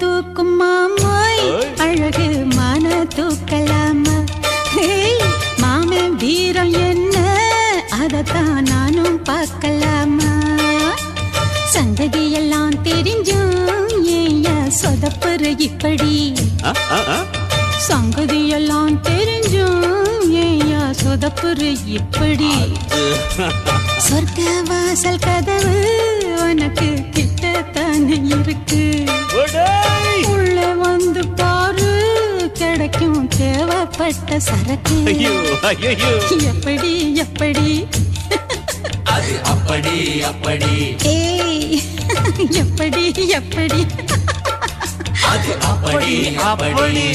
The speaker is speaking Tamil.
தூக்கும் மாமாய் அழகு மான தூக்கலாமா மாமன் வீரம் என்ன அதத்தான் நானும் பார்க்கலாமா சங்கதி எல்லாம் தெரிஞ்சும் ஏயா சொதப்புற இப்படி சங்கதி எல்லாம் தெரிஞ்சும் ஏயா சொதப்புற இப்படி சொர்க்க வாசல் கதவு உனக்கு கிட்டத்தானே இருக்கு உள்ள வந்து பாரு கிடைக்கும் தேவைப்பட்ட சரக்கு எப்படி எப்படி அது அப்படி அப்படி ஏய் எப்படி எப்படி அது அப்படி அப்படி